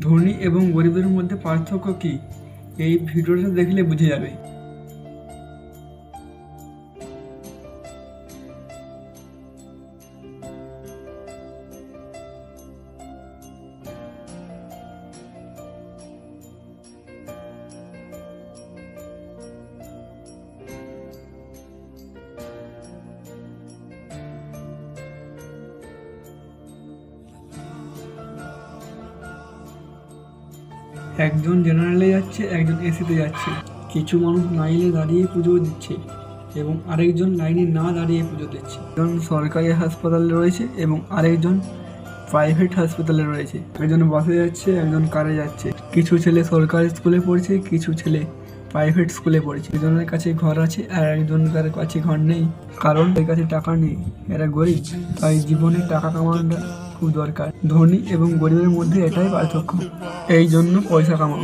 ধনী এবং গরিবের মধ্যে পার্থক্য কি এই ভিডিওটা দেখলে বুঝে যাবে। একজন জেনারেলে যাচ্ছে, একজন এসিতে যাচ্ছে। কিছু মানুষ লাইনে দাঁড়িয়ে পুজো দিচ্ছে এবং আরেকজন লাইনে না দাঁড়িয়ে পুজো দিচ্ছে। একজন সরকারি হাসপাতালে রয়েছে এবং আরেকজন প্রাইভেট হাসপাতালে রয়েছে। একজন বাসে যাচ্ছে, একজন কারে যাচ্ছে। কিছু ছেলে সরকারি স্কুলে পড়ছে, কিছু ছেলে প্রাইভেট স্কুলে পড়ছে। একজনের কাছে ঘর আছে আর একজনের কাছে ঘর নেই, কারণ এর কাছে টাকা নেই, এরা গরিব। তাই জীবনে টাকা কামানোটা খুব দরকার। ধনী এবং গরিবের মধ্যে এটাই পার্থক্য। এই জন্য পয়সা কামাও।